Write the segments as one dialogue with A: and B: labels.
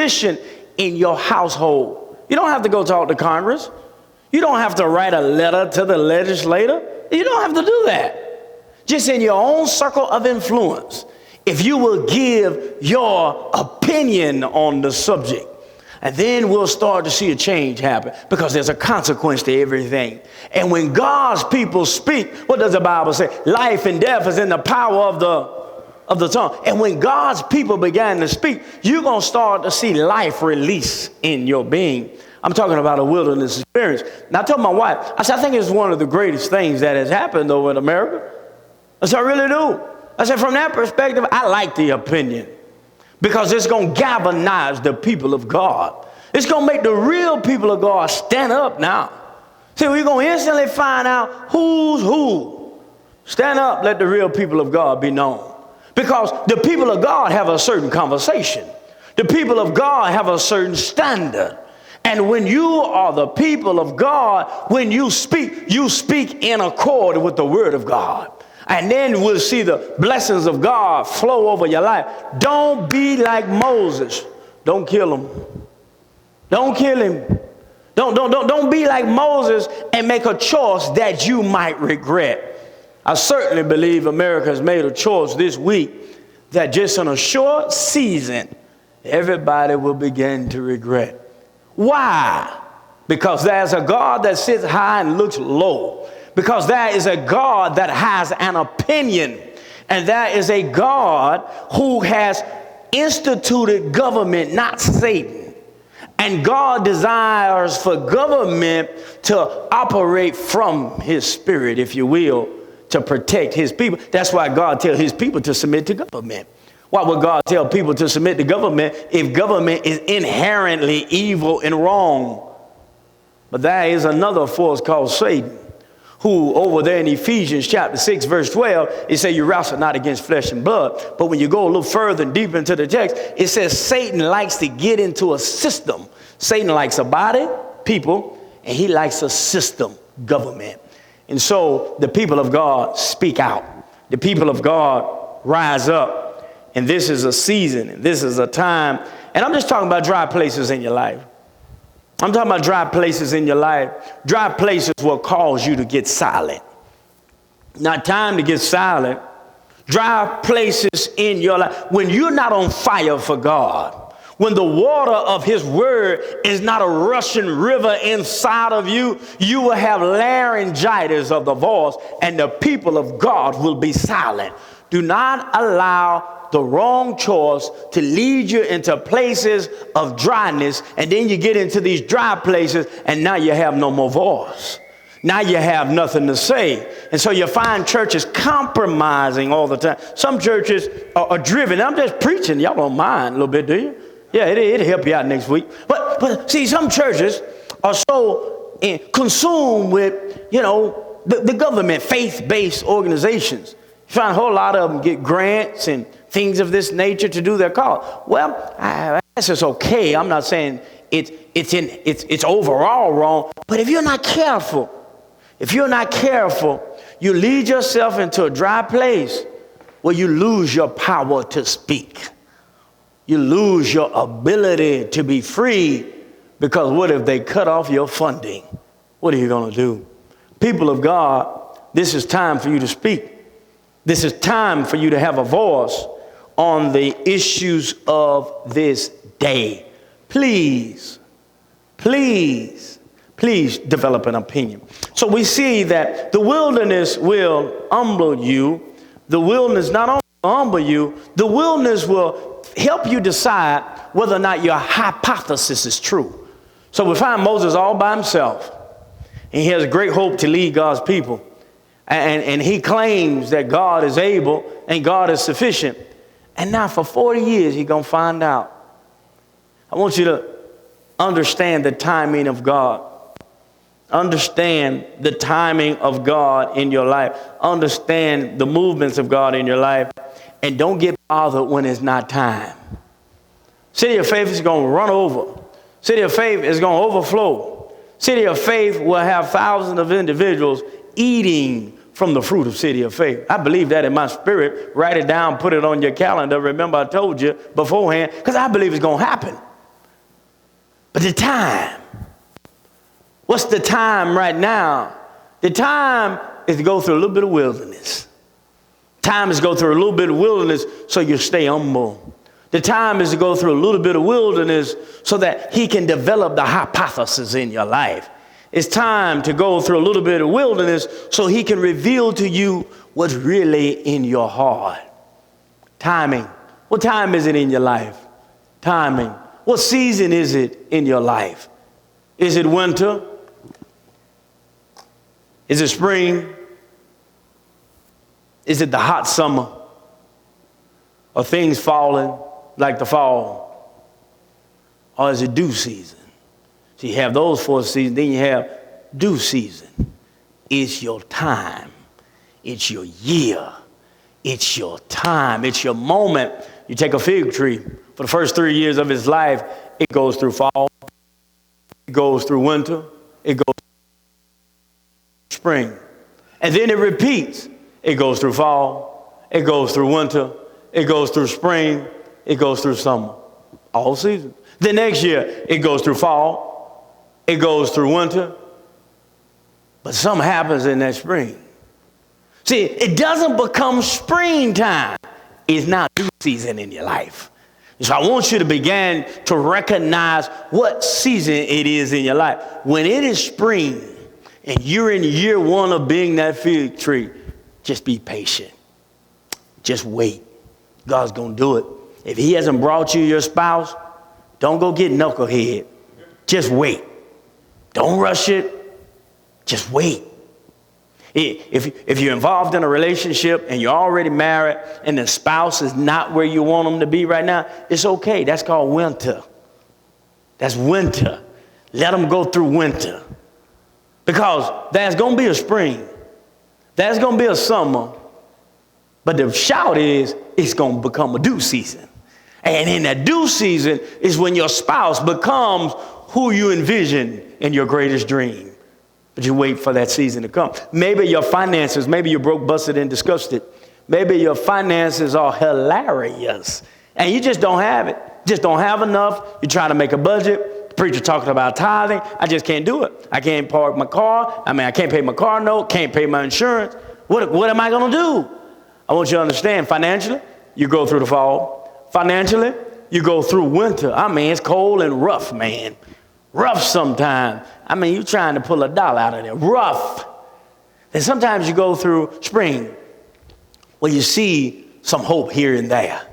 A: sufficient in your household. You don't have to go talk to Congress. You don't have to write a letter to the legislator. You don't have to do that. Just in your own circle of influence, if you will give your opinion on the subject, and then we'll start to see a change happen, because there's a consequence to everything. And when God's people speak, what does the Bible say? Life and death is in the power of the tongue. And when God's people began to speak, you're going to start to see life release in your being. I'm talking about a wilderness experience. Now, I told my wife, I said, I think it's one of the greatest things that has happened, though, in America. I said, I really do. I said, from that perspective, I like the opinion, because it's going to galvanize the people of God. It's going to make the real people of God stand up now. See, we're going to instantly find out who's who. Stand up, let the real people of God be known. Because the people of God have a certain conversation. The people of God have a certain standard. And when you are the people of God, when you speak in accord with the word of God. And then we'll see the blessings of God flow over your life. Don't be like Moses. Don't kill him. Don't kill him. Don't be like Moses and make a choice that you might regret. I certainly believe America has made a choice this week that just in a short season, everybody will begin to regret. Why? Because there's a God that sits high and looks low. Because there is a God that has an opinion. And there is a God who has instituted government, not Satan. And God desires for government to operate from his spirit, if you will, to protect his people. That's why God tells his people to submit to government. Why would God tell people to submit to government if government is inherently evil and wrong? But there is another force called Satan, who over there in Ephesians chapter 6, verse 12, it says you wrestle not against flesh and blood. But when you go a little further and deeper into the text, it says Satan likes to get into a system. Satan likes a body, people, and he likes a system, government. And so the people of God speak out. The people of God rise up. And this is a season, and this is a time. And I'm just talking about dry places in your life. I'm talking about dry places in your life. Dry places will cause you to get silent. Not time to get silent. Dry places in your life. When you're not on fire for God, when the water of his word is not a rushing river inside of you, you will have laryngitis of the voice, and the people of God will be silent. Do not allow the wrong choice to lead you into places of dryness, and then you get into these dry places and now you have no more voice. Now you have nothing to say. And so you find churches compromising all the time. Some churches are driven. I'm just preaching. Y'all don't mind a little bit, do you? Yeah, it'll help you out next week. But see, some churches are so consumed with, the government, faith-based organizations. You find a whole lot of them get grants and things of this nature to do their cause. Well, I guess it's okay. I'm not saying it's overall wrong. But if you're not careful, you lead yourself into a dry place where you lose your power to speak. You lose your ability to be free, because what if they cut off your funding? What are you going to do? People of God, this is time for you to speak. This is time for you to have a voice on the issues of this day. Please develop an opinion. So we see that the wilderness will humble you. The wilderness not only will humble you, the wilderness will help you decide whether or not your hypothesis is true. So we find Moses all by himself, and he has great hope to lead God's people. And he claims that God is able and God is sufficient. And now for 40 years, he's going to find out. I want you to understand the timing of God. Understand the timing of God in your life. Understand the movements of God in your life. And don't get bothered when it's not time. City of Faith is going to run over. City of Faith is going to overflow. City of Faith will have thousands of individuals eating from the fruit of City of Faith. I believe that in my spirit. Write it down, put it on your calendar. Remember, I told you beforehand, because I believe it's going to happen. But the time, what's the time right now? The time is to go through a little bit of wilderness. Time is to go through a little bit of wilderness so you stay humble. The time is to go through a little bit of wilderness so that he can develop the hypothesis in your life. It's time to go through a little bit of wilderness so he can reveal to you what's really in your heart. Timing. What time is it in your life? Timing. What season is it in your life? Is it winter? Is it spring? Is it the hot summer? Are things falling like the fall? Or is it dew season? So you have those 4 seasons, then you have dew season. It's your time. It's your year. It's your time. It's your moment. You take a fig tree. For the first 3 years of its life, it goes through fall. It goes through winter. It goes through spring. And then it repeats. It goes through fall. It goes through winter. It goes through spring. It goes through summer. All seasons. The next year, it goes through fall. It goes through winter. But something happens in that spring. See, it doesn't become springtime. It's not dew season in your life. So I want you to begin to recognize what season it is in your life. When it is spring and you're in year 1 of being that fig tree, just be patient. Just wait. God's going to do it. If he hasn't brought you your spouse, don't go get knucklehead. Just wait. Don't rush it. Just wait. If you're involved in a relationship and you're already married and the spouse is not where you want them to be right now, it's okay. That's called winter. That's winter. Let them go through winter. Because there's going to be a spring. There's going to be a summer. But the shout is, it's going to become a dew season. And in that dew season is when your spouse becomes who you envision in your greatest dream. But you wait for that season to come. Maybe your finances, maybe you're broke, busted, and disgusted. Maybe your finances are hilarious. And you just don't have it. Just don't have enough. You're trying to make a budget. The preacher talking about tithing. I just can't do it. I can't park my car. I can't pay my car note. Can't pay my insurance. What am I going to do? I want you to understand, financially, you go through the fall. Financially, you go through winter. It's cold and rough, man. Rough sometimes. You're trying to pull $1 out of there. Rough. And sometimes you go through spring where you see some hope here and there.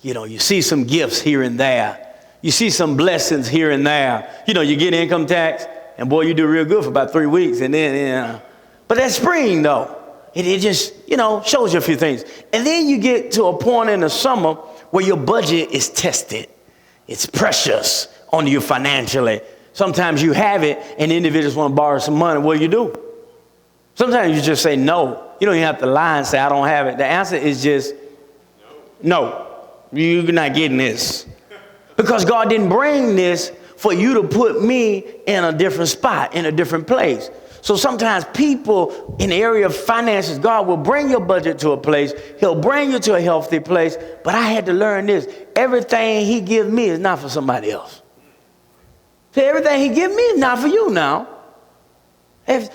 A: You see some gifts here and there. You see some blessings here and there. You get income tax, and boy, you do real good for about 3 weeks. And then, but that's spring, though. It just, shows you a few things. And then you get to a point in the summer where your budget is tested. It's precious on you financially. Sometimes you have it and individuals want to borrow some money. What do you do? Sometimes you just say no. You don't even have to lie and say, I don't have it. The answer is just no. You're not getting this. Because God didn't bring this for you to put me in a different spot, in a different place. So sometimes people in the area of finances, God will bring your budget to a place. He'll bring you to a healthy place. But I had to learn this. Everything he gives me is not for somebody else. So everything he gives me is not for you now.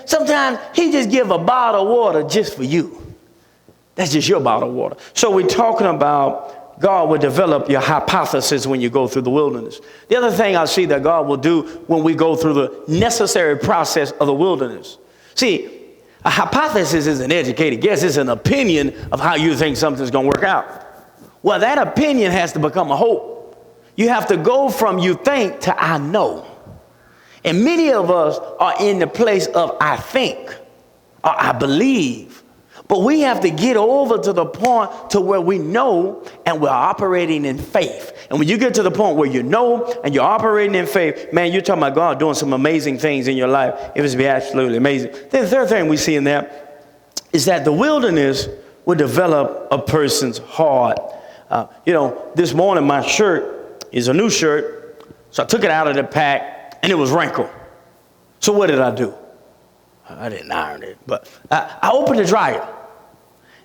A: Sometimes he just give a bottle of water just for you. That's just your bottle of water. So we're talking about God will develop your hypothesis when you go through the wilderness. The other thing I see that God will do when we go through the necessary process of the wilderness. See, a hypothesis is an educated guess. It's an opinion of how you think something's going to work out. Well, that opinion has to become a hope. You have to go from you think to I know. And many of us are in the place of I think or I believe. But we have to get over to the point to where we know and we're operating in faith. And when you get to the point where you know and you're operating in faith, man, you're talking about God doing some amazing things in your life. It was be absolutely amazing. Then the third thing we see in there is that the wilderness will develop a person's heart. This morning my shirt is a new shirt. So I took it out of the pack and it was wrinkled. So what did I do? I didn't iron it, but I opened the dryer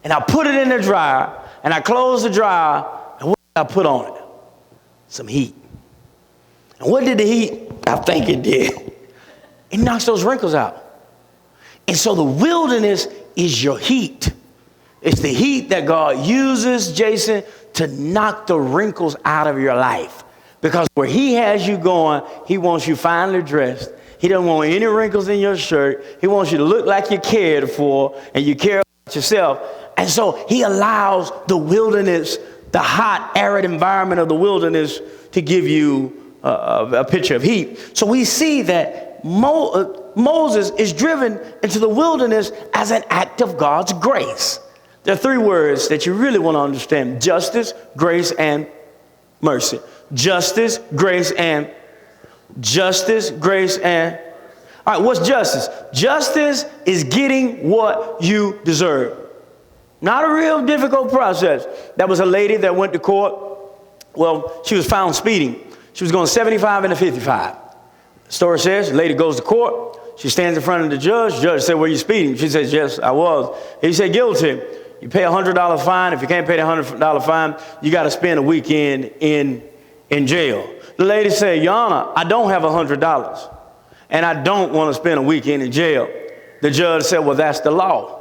A: and I put it in the dryer and I closed the dryer. And what did I put on it? Some heat. And what did the heat I think it did. It knocks those wrinkles out. And so the wilderness is your heat. It's the heat that God uses, Jason, to knock the wrinkles out of your life. Because where he has you going, he wants you finely dressed. He doesn't want any wrinkles in your shirt. He wants you to look like you're cared for and you care about yourself. And so he allows the wilderness, the hot, arid environment of the wilderness, to give you a picture of heat. So we see that Moses is driven into the wilderness as an act of God's grace. There are three words that you really want to understand: justice, grace, and mercy. Justice, grace, and justice, grace, and... All right, what's justice? Justice is getting what you deserve. Not a real difficult process. That was a lady that went to court. Well, she was found speeding. She was going 75 and a 55. The story says the lady goes to court. She stands in front of the judge. The judge said, "Were you speeding?" She says, "Yes, I was." He said, "Guilty. You pay a $100 fine. If you can't pay the $100 fine, you got to spend a weekend in jail." The lady said, "Your Honor, I don't have $100, and I don't want to spend a weekend in jail." The judge said, "Well, that's the law.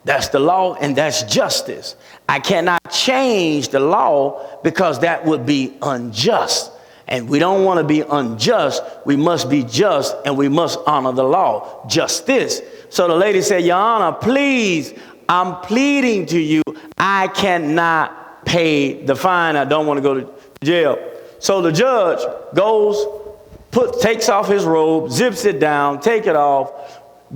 A: That's the law, and that's justice. I cannot change the law because that would be unjust. And we don't want to be unjust. We must be just, and we must honor the law. Justice." So the lady said, "Your Honor, please, I'm pleading to you. I cannot pay the fine. I don't want to go to jail." So the judge goes, takes off his robe, zips it down, take it off,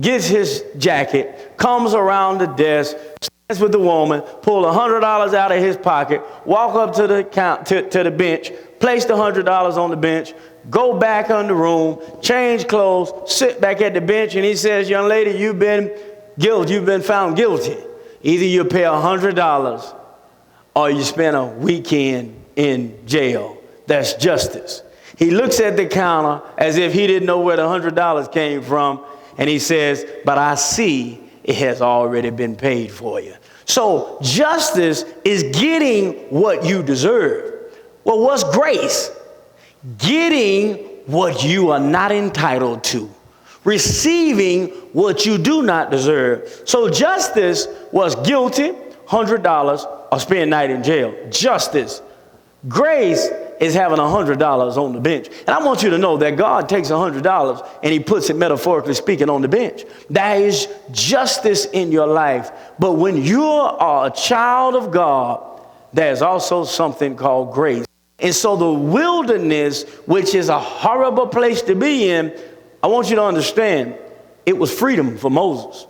A: gets his jacket, comes around the desk, stands with the woman, pull $100 out of his pocket, walk up to the bench, place the $100 on the bench, go back in the room, change clothes, sit back at the bench, and he says, "Young lady, you've been found guilty. Either you pay $100 or you spend a weekend in jail." That's justice. He looks at the counter as if he didn't know where the $100 came from, and he says, "But I see it has already been paid for you." So justice is getting what you deserve. Well, what's grace? Getting what you are not entitled to. Receiving what you do not deserve. So justice was guilty, $100, or spend a night in jail. Justice. Grace is having $100 on the bench. And I want you to know that God takes $100 and he puts it, metaphorically speaking, on the bench. That is justice in your life. But when you are a child of God, there's also something called grace. And so the wilderness, which is a horrible place to be in, I want you to understand, it was freedom for Moses.